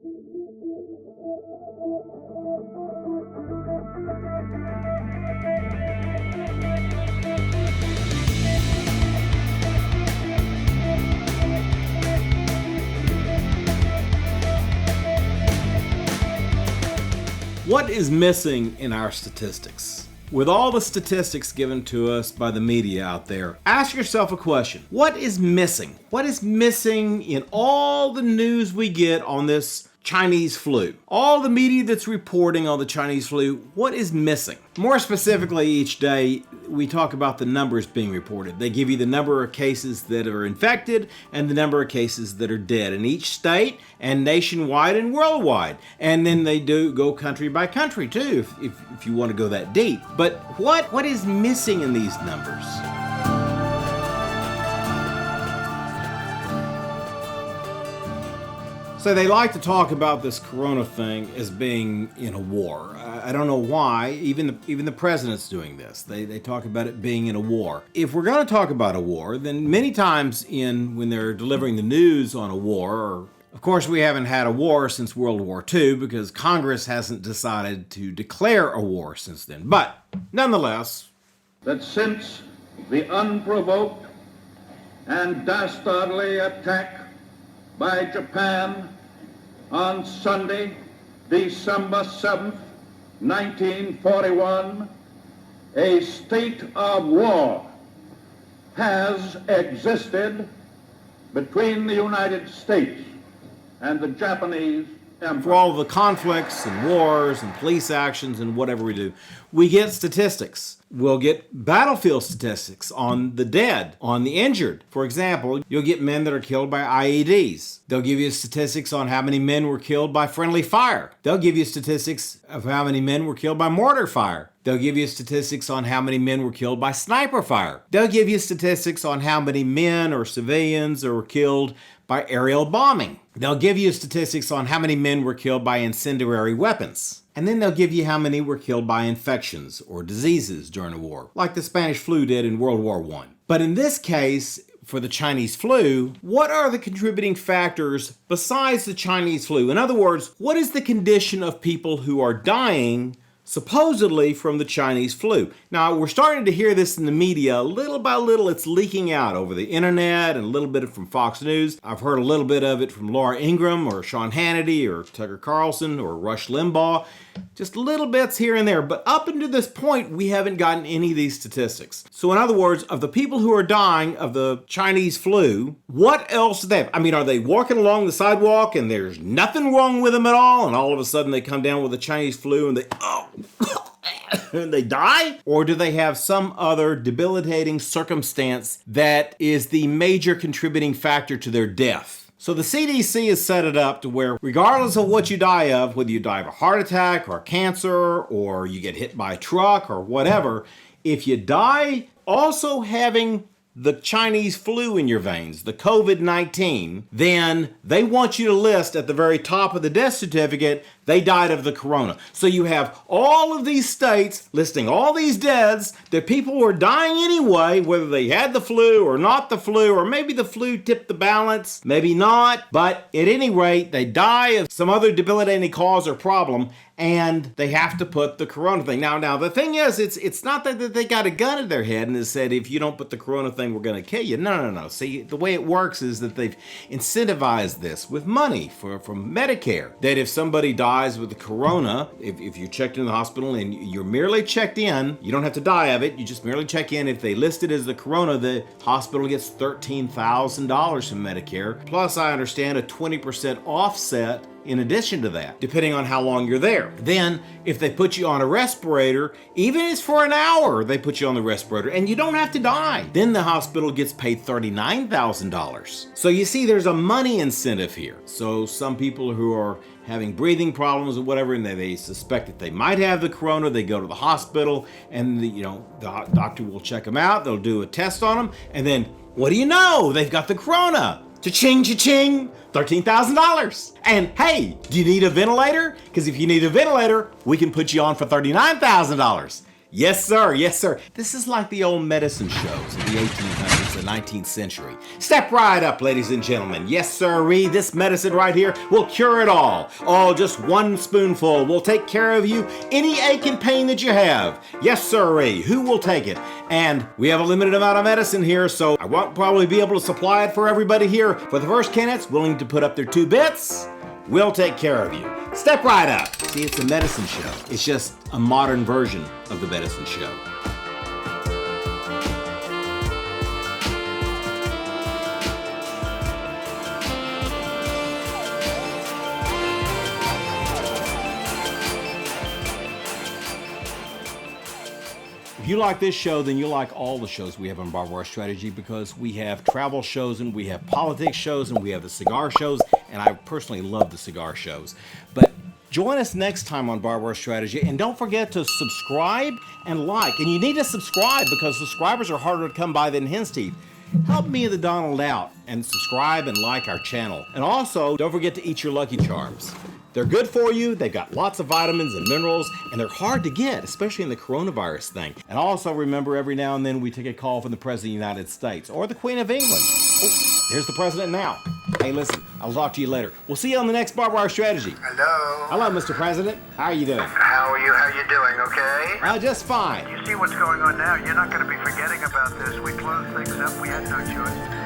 What is missing in our statistics? With all the statistics given to us by the media out there, ask yourself a question. What is missing? What is missing in all the news we get on this Chinese flu? All the media that's reporting on the Chinese flu, what is missing? More specifically, each day we talk about the numbers being reported. They give you the number of cases that are infected and the number of cases that are dead in each state and nationwide and worldwide. And then they do go country by country too, if you want to go that deep. But what is missing in these numbers? So they like to talk about this corona thing as being in a war. I don't know why. Even the president's doing this. They talk about it being in a war. If we're going to talk about a war, then many times when they're delivering the news on a war, of course we haven't had a war since World War II because Congress hasn't decided to declare a war since then. But nonetheless, that since the unprovoked and dastardly attack by Japan on Sunday, December 7th, 1941, a state of war has existed between the United States and the Japanese Empire. For all of the conflicts and wars and police actions and whatever we do, we get statistics. We'll get battlefield statistics on the dead, on the injured. For example, you'll get men that are killed by IEDs. They'll give you statistics on how many men were killed by friendly fire. They'll give you statistics of how many men were killed by mortar fire. They'll give you statistics on how many men were killed by sniper fire. They'll give you statistics on how many men or civilians were killed by aerial bombing. They'll give you statistics on how many men were killed by incendiary weapons. And then they'll give you how many were killed by infections or diseases during a war, like the Spanish flu did in World War I. But in this case, for the Chinese flu, what are the contributing factors besides the Chinese flu? In other words, what is the condition of people who are dying supposedly from the Chinese flu? Now, we're starting to hear this in the media. Little by little, it's leaking out over the internet and a little bit from Fox News. I've heard a little bit of it from Laura Ingraham or Sean Hannity or Tucker Carlson or Rush Limbaugh. Just little bits here and there. But up until this point, we haven't gotten any of these statistics. So in other words, of the people who are dying of the Chinese flu, what else do they have? I mean, are they walking along the sidewalk and there's nothing wrong with them at all? And all of a sudden they come down with the Chinese flu and and they die? Or do they have some other debilitating circumstance that is the major contributing factor to their death? So the CDC has set it up to where regardless of what you die of, whether you die of a heart attack or cancer or you get hit by a truck or whatever, if you die also having the Chinese flu in your veins, the COVID-19, then they want you to list at the very top of the death certificate, they died of the corona. So you have all of these states listing all these deaths that people were dying anyway, whether they had the flu or not the flu, or maybe the flu tipped the balance, maybe not. But at any rate, they die of some other debilitating cause or problem, and they have to put the corona thing. Now the thing is, it's not that they got a gun in their head and they said, if you don't put the corona thing, we're going to kill you. No. See, the way it works is that they've incentivized this with money from Medicare. That if somebody dies with the corona, if you're checked in the hospital and you're merely checked in, you don't have to die of it, you just merely check in. If they list it as the corona, the hospital gets $13,000 from Medicare. Plus, I understand a 20% offset in addition to that, depending on how long you're there. Then, if they put you on a respirator, even if it's for an hour, they put you on the respirator and you don't have to die. Then the hospital gets paid $39,000. So you see, there's a money incentive here. So some people who are having breathing problems or whatever, and they suspect that they might have the corona, they go to the hospital and the doctor will check them out, they'll do a test on them, and then what do you know? They've got the corona. Cha-ching, cha-ching, $13,000. And hey, do you need a ventilator? Because if you need a ventilator, we can put you on for $39,000. Yes, sir. Yes, sir. This is like the old medicine shows of the 1800s, the 19th century. Step right up, ladies and gentlemen. Yes, sirree. This medicine right here will cure it all. Oh, just one spoonful will take care of you, any ache and pain that you have. Yes, sirree. Who will take it? And we have a limited amount of medicine here, so I won't probably be able to supply it for everybody here. For the first candidates willing to put up their 2 bits, we'll take care of you. Step right up. See, it's a medicine show. It's just a modern version of the medicine show. If you like this show, then you'll like all the shows we have on Barbed Wire Strategy, because we have travel shows and we have politics shows and we have the cigar shows, and I personally love the cigar shows. But join us next time on Barbed Wire Strategy, and don't forget to subscribe and like. And you need to subscribe because subscribers are harder to come by than hen's teeth. Help me and the Donald out and subscribe and like our channel. And also, don't forget to eat your Lucky Charms. They're good for you, they've got lots of vitamins and minerals, and they're hard to get, especially in the coronavirus thing. And also remember, every now and then we take a call from the President of the United States or the Queen of England. Oh, here's the President now. Hey, listen, I'll talk to you later. We'll see you on the next Barbed Wire Strategy. Hello. Hello, Mr. President. How are you doing? How are you? How you doing? Okay? Just fine. You see what's going on now? You're not going to be forgetting about this. We closed things up. We had no choice.